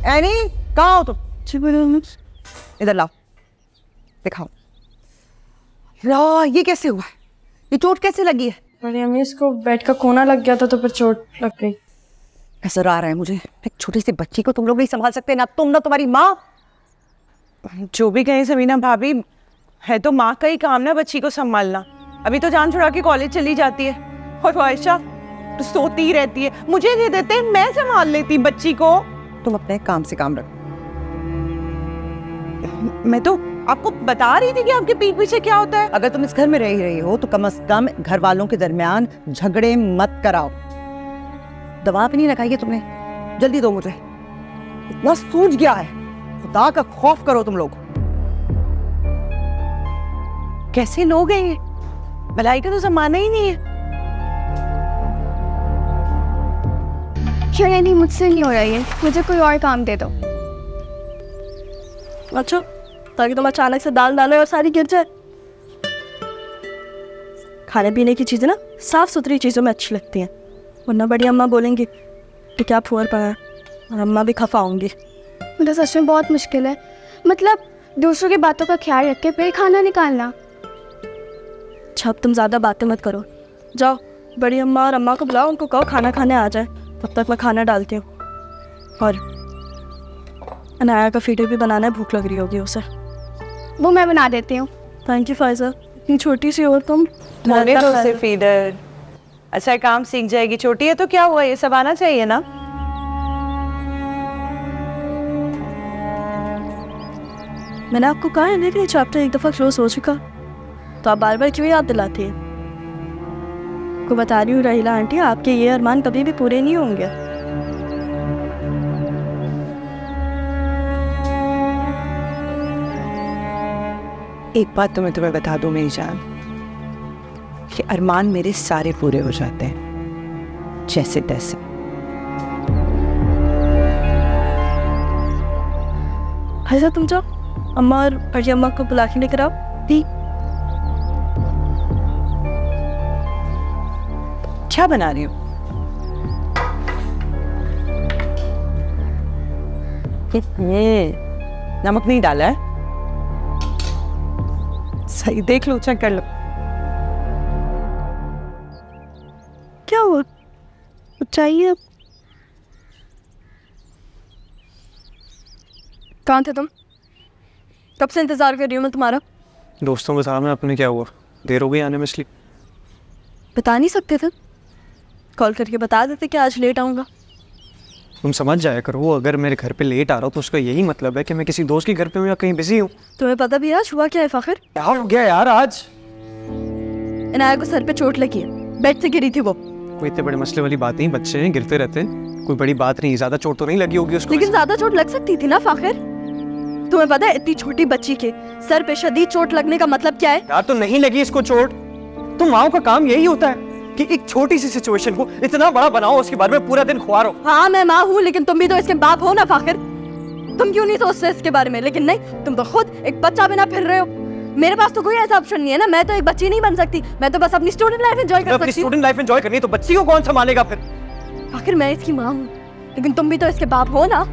Any कहाँ हो तुम? इधर लाओ, दिखाओ। ला, ये कैसे हुआ? ये चोट कैसे लगी है? अरे अम्मी, इसको बेड का कोना लग गया था तो फिर चोट लग गई। ऐसा आ रहा है मुझे, एक छोटी सी बच्ची को तुम लोग नहीं संभाल सकते, ना तुम ना तुम्हारी माँ। जो भी कहें समीना भाभी, है तो माँ का ही काम ना बच्ची को संभालना। अभी तो जान छुड़ा के कॉलेज चली जाती है और वो आयशा तो सोती ही रहती है। मुझे दे देते, मैं संभाल लेती बच्ची को। तुम अपने काम से काम रखो। मैं तो आपको बता रही थी कि आपके पीठ पीछे क्या होता है। अगर तुम इस घर में रह रही हो तो कम से कम घर वालों के दरमियान झगड़े मत कराओ। दवा भी नहीं लगाई है तुमने, जल्दी दो मुझे, इतना सूझ गया है। खुदा का खौफ करो तुम लोग। कैसे लोग हैं ये? भलाई का तो जमाना ही नहीं है। नहीं, मुझसे नहीं हो रहा है, मुझे कोई और काम दे दो। अच्छा, ताकि तुम अचानक से दाल डालो और सारी गिर जाए। खाने पीने की चीज़ें ना साफ सुथरी चीज़ों में अच्छी लगती हैं, वरना बड़ी अम्मा बोलेंगी कि क्या फुअर पड़ा है, और अम्मा भी खफा होंगी। मुझे सच में बहुत मुश्किल है, मतलब दूसरों की बातों का ख्याल रख के फिर खाना निकालना। अच्छा, अब तुम ज़्यादा बातें मत करो, जाओ बड़ी अम्मा और अम्मा को बुलाओ, उनको कहो खाना खाने आ जाए, तब तक मैं खाना डालती हूँ। और अनाया का फीडर भी बनाना है, भूख लग रही होगी उसे। वो मैं बना देती हूँ। थैंक यू फाइजा, इतनी छोटी सी हो तुम। होने दो उसे फीडर, अच्छा काम सीख जाएगी। छोटी है तो क्या हुआ, ये सब आना चाहिए ना। मैंने आपको कहा है ना कि चैप्टर एक दफ़ा क्लोज हो चुका, तो आप बार बार क्यों याद दिलाती है? को बता रही हूँ रहीला आंटी, आपके ये अरमान कभी भी पूरे नहीं होंगे। एक बात तो मैं तुम्हें बता दूं मेरी जान, कि अरमान मेरे सारे पूरे हो जाते हैं जैसे तैसे। ऐसा तुम जाओ, अम्मा और बड़ी अम्मा को बुला के लेकर आओ। दी क्या बना रही हो? नमक नहीं डाला है? सही देख लो, चेक कर लो। क्या हुआ, कुछ चाहिए? कहाँ थे तुम? कब से इंतजार कर रही हूँ मैं तुम्हारा। दोस्तों के सामने अपने क्या हुआ, देर हो गई आने में इसलिए। बता नहीं सकते थे? कॉल करके बता देते कि आज लेट आऊँगा। तुम समझ जाया करो, अगर मेरे घर पे लेट आ रहा हो तो उसका यही मतलब है कि मैं किसी दोस्त के घर पे हूँ या कहीं बिजी हूँ। तुम्हें पता भी आज हुआ क्या है फ़ाखिर? क्या हो गया यार आज? इनाया को सर पे चोट लगी है, बेड से गिरी थी वो। कोई इतने बड़े मसले वाली बात नहीं, बच्चे हैं गिरते रहते हैं, कोई बड़ी बात नहीं, ज्यादा चोट तो नहीं लगी होगी उसको। लेकिन ज्यादा चोट लग सकती थी ना फ़ाखिर। तुम्हें पता है इतनी छोटी बच्ची के सर पे शदीद चोट लगने का मतलब क्या है? यार तो नहीं लगी इसको चोट, तो माओ का काम यही होता है कि एक छोटी सी सिचुएशन को इतना बड़ा बनाओ, उसके बारे में पूरा दिन खुआरो। हाँ मैं माँ हूँ, लेकिन तुम भी तो इसके बाप हो ना फ़ाखिर। तुम क्यों नहीं सोचते इसके बारे में? लेकिन नहीं, तुम तो खुद एक बच्चा बिना फिर रहे हो। मेरे पास तो कोई ऐसा ऑप्शन नहीं है ना, मैं तो एक बच्ची नहीं बन सकती, मैं तो बस अपनी स्टूडेंट लाइफ एंजॉय कर सकती हूँ। अपनी स्टूडेंट लाइफ एंजॉय करनी है तो बच्ची को कौन संभालेगा फिर? आखिर मैं इसकी माँ हूँ, लेकिन तुम भी तो इसके बाप हो ना,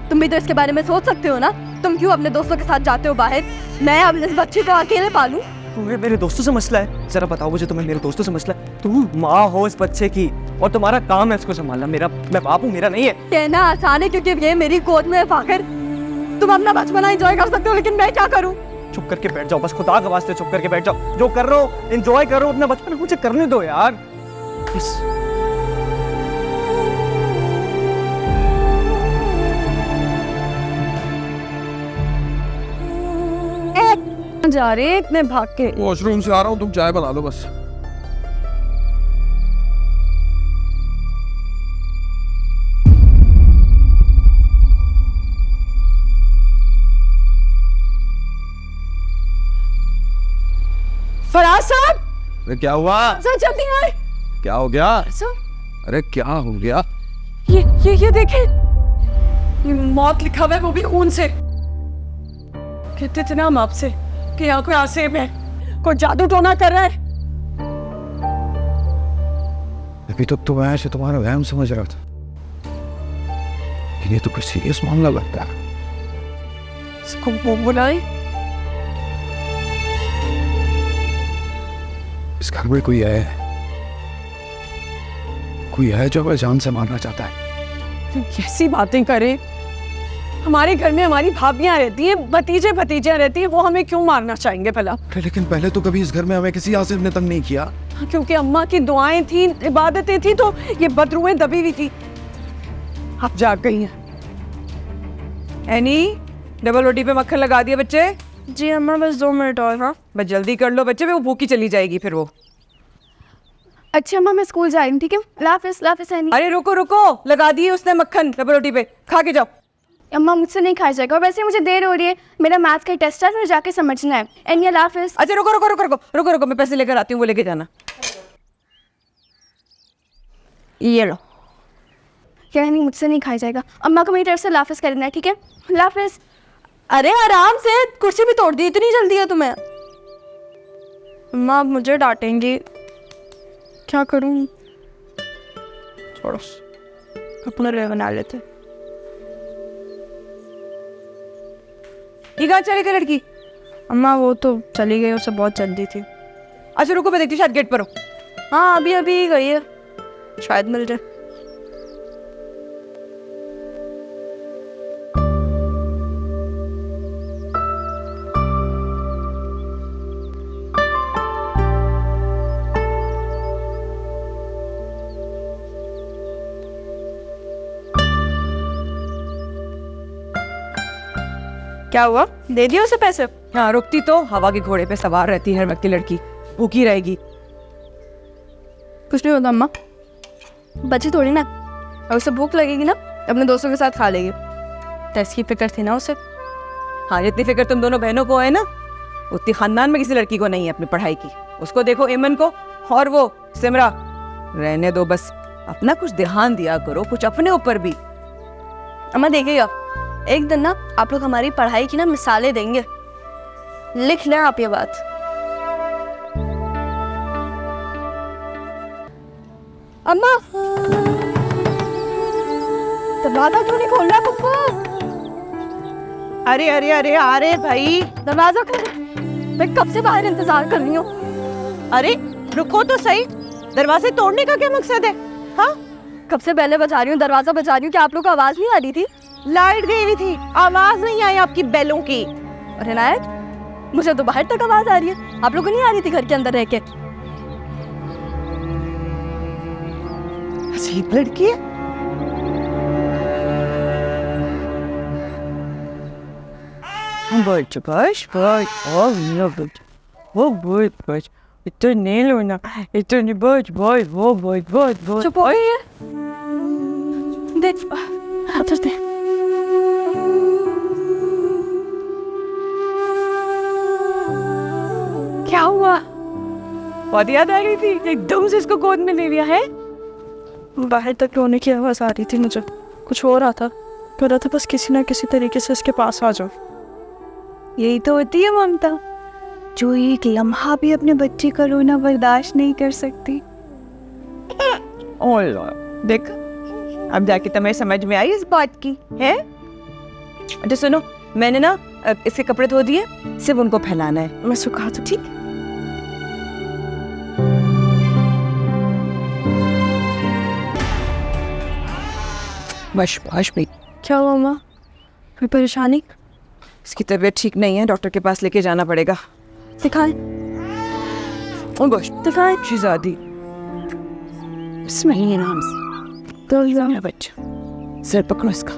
तुम भी तो इसके बारे में सोच सकते हो ना। तुम क्यों अपने दोस्तों के साथ जाते हो बाहर? मैं अब इस बच्चे को अकेले पालूं? तुम्हें मेरे दोस्तों से मसला है? जरा बताओ मुझे, तुम्हें मेरे दोस्तों से मसला है? तुम माँ हो इस बच्चे की और तुम्हारा काम है इसको संभालना। मैं बाप हूँ, मेरा नहीं है। कहना आसान है क्योंकि ये मेरी गोद में है फ़ाखिर। तुम अपना बचपना एंजॉय कर सकते हो, लेकिन मैं क्या करूं? चुप करके बैठ जाओ, बस खुदा के वास्ते चुप करके बैठ जाओ। जो कर रहे हो एंजॉय करो अपना बचपन, मुझे करने दो यार। जा रहे इतने भाग के। वॉशरूम से आ रहा हूँ, तुम चाय बना लो बस। फराज साहब! अरे क्या हुआ? सर जल्दी आए। क्या हो गया? सर अरे क्या हो गया? ये देखें, ये मौत लिखा हुआ है, वो भी खून से। कहते थे ना हम आपसे कि यहाँ कोई आसेब है, कोई जादू टोना कर रहा है। अभी तो मैं ऐसे तुम्हारा वहम समझ रहा था लेकिन ये तो कुछ सीरियस मामला लगता है। इसको वो बुलाई। इस घर में कोई है जो हमें जान से मारना चाहता है। कैसी बातें करे, हमारे घर में हमारी भाभियां रहती हैं, भतीजे भतीजियां रहती हैं, वो हमें क्यों मारना चाहेंगे भला? अरे लेकिन पहले तो कभी इस घर में हमें किसी आसिफ ने तंग नहीं किया। क्योंकि अम्मा की दुआएं थी, इबादतें थी, तो ये बदरुएं दबी हुई थी। आप जाग गई हैं। एनी, डबल रोटी पे मक्खन लगा दिया बच्चे? जी अम्मा, बस 2 मिनट और। हाँ बस जल्दी कर लो बच्चे, वो भूखी चली जाएगी फिर वो। अच्छा अम्मा, मैं स्कूल जा रही हूँ, ठीक है? लाफिस लाफिस एनी। अरे रुको रुको, लगा दिए उसने मक्खन डबल रोटी पे, खा के जाओ। अम्मा मुझसे नहीं खाया जाएगा, और वैसे मुझे देर हो रही है, मेरा मैथ्स का टेस्ट है, मुझे जाके समझना है। एनी लाफिस। अच्छा रुको रुको रुको रुको रुको रुको, मैं पैसे लेकर आती हूँ, वो लेके जाना। ये लो। क्या नहीं, मुझसे नहीं खाया जाएगा। अम्मा को मेरी तरफ से लाफिस करना है, ठीक है? लाफिस। अरे आराम से, कुर्सी भी तोड़ दी, इतनी जल्दी है तुम्हें? अम्मा आप मुझे डांटेंगी, क्या करूं? छोड़ो, अपना रे बना लेते। ये कहाँ चली गई लड़की? अम्मा वो तो चली गई, उससे बहुत जल्दी थी। अच्छा रुको, मैं देखती हूँ, शायद गेट पर हो। हाँ अभी अभी गई है, शायद मिल जाए। क्या हुआ, दे दिए उसे पैसे? हाँ रुकती तो हवा के घोड़े पे सवार रहती है हर वक्त की लड़की, भूखी रहेगी। कुछ नहीं होता अम्मा, बच्ची थोड़ी ना, और उसे भूख लगेगी ना अपने दोस्तों के साथ खा लेगी। टेस्ट की फिक्र थी ना उसे। हाँ जितनी फिक्र तुम दोनों बहनों को है ना, उतनी खानदान में किसी लड़की को नहीं है अपनी पढ़ाई की। उसको देखो एमन को, और वो सिमरा, रहने दो बस, अपना कुछ ध्यान दिया करो, कुछ अपने ऊपर भी। अम्मा देखिएगा, एक दिन ना आप लोग हमारी पढ़ाई की ना मिसालें देंगे, लिख लें आप ये बात। अम्मा दरवाजा क्यों नहीं खोल रहा पप्पू? अरे अरे अरे अरे भाई, दरवाजा खोल, मैं कब से बाहर इंतजार कर रही हूँ। अरे रुको तो सही, दरवाजे तोड़ने का क्या मकसद है? हाँ कब से बैले बजा रही हूँ, दरवाजा बजा रही हूँ, क्या आप लोग को आवाज नहीं आ रही थी? लाइट गई हुई थी, आवाज नहीं आई आपकी बैलों की। अरे नायक, मुझे तो बाहर तक आवाज आ रही है, आप लोग को नहीं आ रही थी घर के अंदर रह के? अजीब लड़की है। बच बच बच, वो बच बच, इतना नहीं लोना, इतना बच बच, वो बच बच बच। चुप हो गई है, देख उधर दे। क्या हुआ? बहुत याद आ रही थी, एकदम से इसको गोद में ले लिया है। बाहर तक रोने की आवाज आ रही थी, मुझे कुछ हो रहा था, कर रहा था बस किसी ना किसी तरीके से इसके पास आ जाओ। यही तो होती है ममता, जो एक लम्हा भी अपने बच्चे का रोना बर्दाश्त नहीं कर सकती। देख, अब जाके तुम्हें समझ में आई इस बात की है। अच्छा सुनो, मैंने ना इसके कपड़े धो दिए, सिर्फ उनको फैलाना है। मैं सुखा तो ठीक। बस बस भाई, क्या हुआ माँ, कोई परेशानी? इसकी तबीयत ठीक नहीं है, डॉक्टर के पास लेके जाना पड़ेगा। दिखाएं दिखाएं। शहजादी, इसमें नाम से तो बच्चा, सर पकड़ो इसका।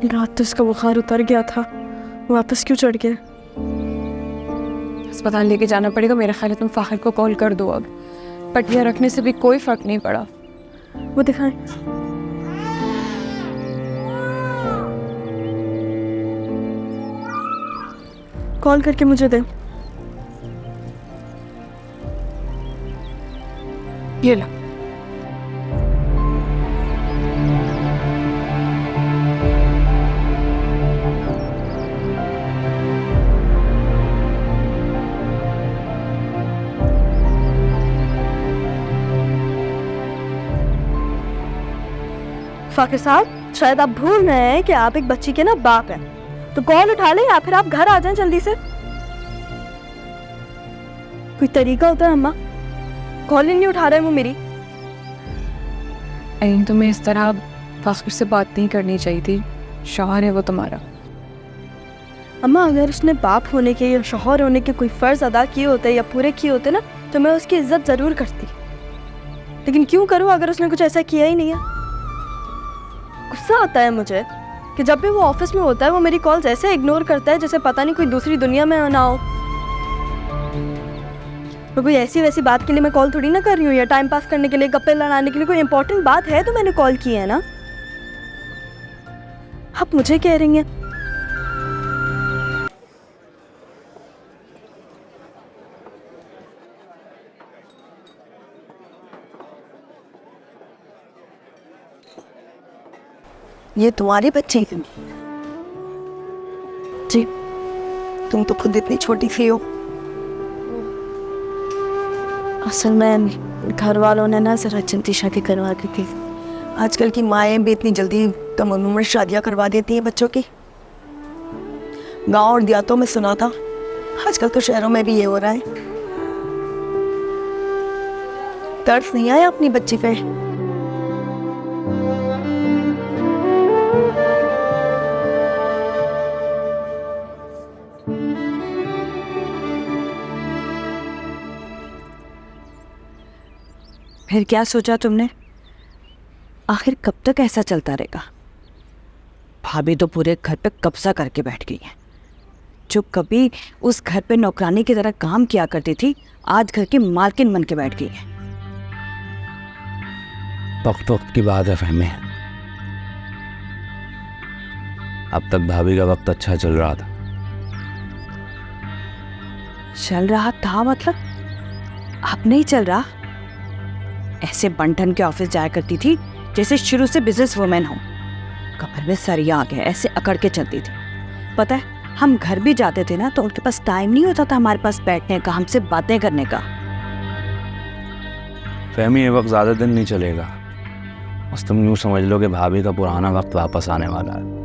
रात तो इसका बुखार उतर गया था, वापस क्यों चढ़ गया? अस्पताल लेके जाना पड़ेगा। मेरा ख्याल है तुम फाहिर को कॉल कर दो, अब पट्टियाँ रखने से भी कोई फर्क नहीं पड़ा। वो दिखाएं। कॉल करके मुझे दे। ये लो। फाकिर साहब, शायद आप भूल रहे हैं कि आप एक बच्ची के ना बाप हैं, तो कॉल उठा ले या फिर आप घर आ जाएं जल्दी से। कोई तरीका होता है अम्मा? कॉल ही नहीं उठा रहे वो मेरी। नहीं, तुम्हें इस तरह फाकिर से बात नहीं करनी चाहिए थी, शौहर है वो तुम्हारा। अम्मा, अगर उसने बाप होने के या शौहर होने के कोई फ़र्ज़ अदा किए होते या पूरे किए होते ना, तो मैं उसकी इज्जत ज़रूर करती, लेकिन क्यों करूँ अगर उसने कुछ ऐसा किया ही नहीं है। गुस्सा आता है मुझे कि जब भी वो ऑफिस में होता है वो मेरी कॉल्स ऐसे इग्नोर करता है जैसे पता नहीं कोई दूसरी दुनिया में ना हो। तो कोई ऐसी वैसी बात के लिए मैं कॉल थोड़ी ना कर रही हूँ, या टाइम पास करने के लिए, गप्पे लड़ाने के लिए। कोई इंपॉर्टेंट बात है तो मैंने कॉल की है ना। आप मुझे कह रही हैं ये तुम्हारी बच्ची है? जी, तुम तो खुद इतनी छोटी सी हो। असल में घर वालों ने ना जरा जल्दी शादी करवा दी थी। आजकल की माएँ भी इतनी जल्दी कम उम्र में शादियाँ करवा देती हैं बच्चों की। गांव और देहातों में सुना था, आजकल तो शहरों में भी ये हो रहा है। तरस नहीं आया अपनी बच्ची पे? फिर क्या सोचा तुमने? आखिर कब तक ऐसा चलता रहेगा? भाभी तो पूरे घर पे कब्जा करके बैठ गई है। जो कभी उस घर पे नौकरानी की तरह काम किया करती थी, आज घर की मालकिन बन के बैठ गई है। वक्त वक्त की बात है फहमी। अब तक भाभी का वक्त अच्छा चल रहा था। चल रहा था मतलब? अब नहीं चल रहा। ऐसे बंठन के ऑफिस जाया करती थी जैसे शुरू से बिजनेस वुमेन हो। कमर में सरिया आ गया, ऐसे अकड़ के चलती थी। पता है, हम घर भी जाते थे ना तो उनके पास टाइम नहीं होता था हमारे पास बैठने का, हमसे बातें करने का। फहमी, ये वक्त ज़्यादा दिन नहीं चलेगा। बस तुम यूँ समझ लो कि भाभी का पुराना वक्त वापस आने वाला है।